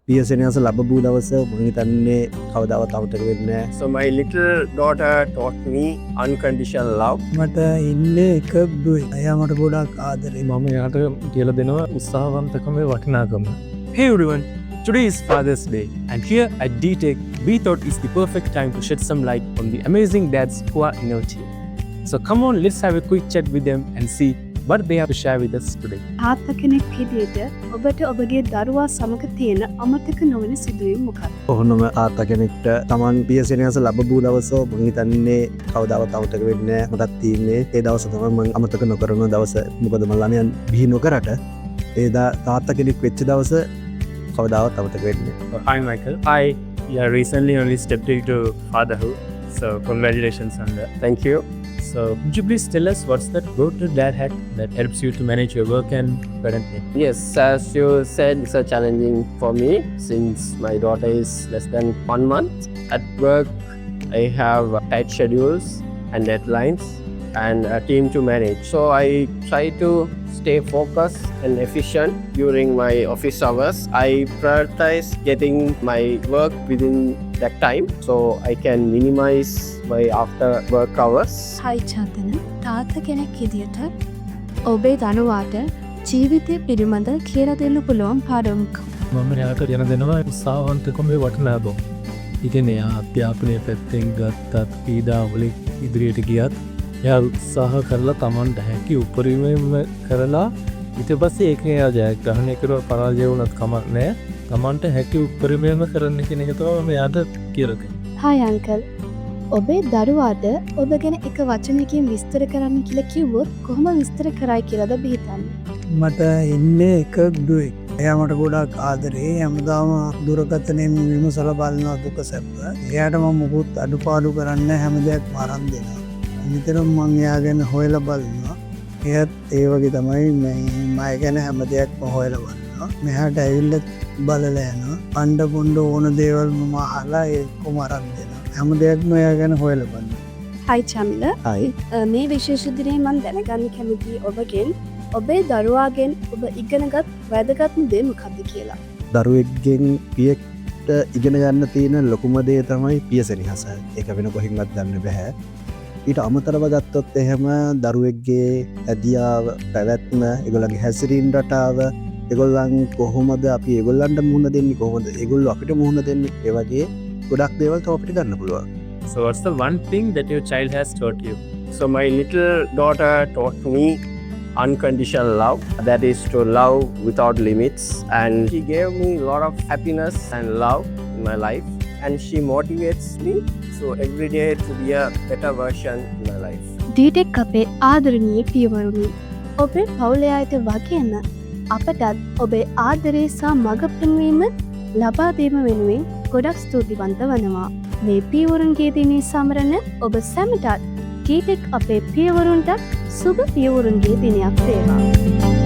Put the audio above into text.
පියසෙනස ලැබපු දවස මම හිතන්නේ කවදාවත් අමතක වෙන්නේ නැහැ. So my little daughter taught me unconditional love. මට ඉන්නේ එක දුයි. එයා මට ගොඩක් ආදරේ. මම එයාට කියලා දෙනවා උත්සාහවන්තකමේ වටිනාකම. Hey everyone, today is Father's Day and here at DTech we thought it's the perfect time to shed some light on the amazing dads who are in our team. So come on, let's have a quick chat with them and see what they have to share with us today. තාත්තා කෙනෙක් විදිහට ඔබට ඔබගේ දරුවා සමග තියෙන අමතක නොවන සිදුවීම් මොකක්ද? ඔහොනම තාත්තා කෙනෙක්ට Taman පියසෙනස ලැබපු දවස මම හිතන්නේ කවදාවත් අමතක වෙන්නේ නැහැ. මටත් තියෙන්නේ ඒ දවස තමයි මම අමතක නොකරන දවස. මොකද මම ළමයන් බිහි නොකරට ඒ තාත්තා කෙනෙක් වෙච්ච දවස කවදාවත් අමතක වෙන්නේ නැහැ. Hi Michael. Yeah, recently only stepped into fatherhood. So congratulations on that. Thank you. So could you please tell us what's that go-to dad hack that helps you to manage your work and parenting? Yes, as you said, it's a challenging for me since my daughter is less than 1 month. At work, I have tight schedules and deadlines and a team to manage. So I try to stay focused and efficient during my office hours. I prioritize getting my work within that time so I can minimize my after work hours. හයි චන්දන, තාත්තා කෙනෙක් විදිහට ඔබේ දරුවාට ජීවිතය පිළිබඳ කියලා දෙන්න පුළුවන් පාඩම් මොකක්ද? මම එයාට කියන දෙනවා උත්සාහවන්තකමේ වටිනාකම. ඉතින් එයා අධ්‍යාපනය පැත්තෙන් ගත්තත් පීඩාවලින් ඉදිරියට ගියත් එයා උත්සාහ කරලා Tamanට හැකි උපරිමයෙන්ම කරලා ඊට පස්සේ ඒක එයා ජයග්‍රහණය කරුවා පරාජය වුණත් කමක් නැහැ. Tamanට හැකි උපරිමයෙන්ම කරන්න කියන එක තමයි මම එයාට කියලා දෙන්නේ. හයි අංකල්. ඔබේ දරුවාට ඔබ ගැන එක වචනකින් විස්තර කරන්න කියලා කිව්වොත් කොහොම විස්තර කරයි කියලාද ඔබ හිතන්නේ? මට ඉන්නේ එක දුයි. එයා මට ගොඩක් ආදරේ. හැමදාම දුරකථනයෙන් විමසලා බලනවා දුක සැප. එයාට මම මොකුත් අඩුපාඩු කරන්නේ නැහැ. හැම දෙයක්ම අරන් දෙනවා. නිතරම මම එයා ගැන හොයලා බලනවා. එයාත් ඒ වගේ තමයි මම ගැන හැම දෙයක්ම හොයලා බලනවා. මෙහාට ඇවිල්ලා බලලා යනවා. අඬ පොඬ ඕන දේවල් මම අහලා ඒකම අරන් දෙනවා. හැම දෙයක්ම එයා ගැන හොයලා බලනවා. හයි චමිල. හයි. මේ විශේෂ දිනේ මම දැනගන්න කැමතියි ඔබගෙන් ඔබේ දරුවාගෙන් ඔබ ඉගෙනගත් වැදගත්ම දේ මොකක්ද කියලා. දරුවෙක්ගෙන් පියෙක්ට ඉගෙන ගන්න තියෙන ලොකුම දේ තමයි පියසෙනස. ඒක වෙන කොහෙන්වත් ගන්න බෑ. ඊට අමතරව ගත්තොත් එහෙම දරුවෙක්ගේ ඇදියාව, පැවැත්ම, ඒගොල්ලන්ගේ හැසිරීම් රටාව, ඒගොල්ලන් කොහොමද අපි ඒගොල්ලන්ට මුහුණ දෙන්නේ, කොහොමද ඒගොල්ලෝ අපිට මුහුණ දෙන්නේ, ඒ වගේ ගොඩක් දේවල් තව අපිට ගන්න පුළුවන්. So what's the one thing that your child has taught you? So my little daughter taught me unconditional love, that is to love without limits, and she gave me a lot of happiness and love in my life, and she motivates me so every day to be a better version in my life. DTech අපේ ආදරණීය පියවරුනි, ඔබේ පවුලේ අයට වගේම අපටත් ඔබේ ආදරේ සහ මඟ පෙන්වීම ලබා දීම වෙනුවෙන් ගොඩක් ස්තුතිවන්ත වනවා. මේ පියවරුන්ගේ දිනේ සමරන ඔබ සැමටත් DTech අපේ පියවරුන්ට සුබ පියවරුන්ගේ දිනයක් වේවා.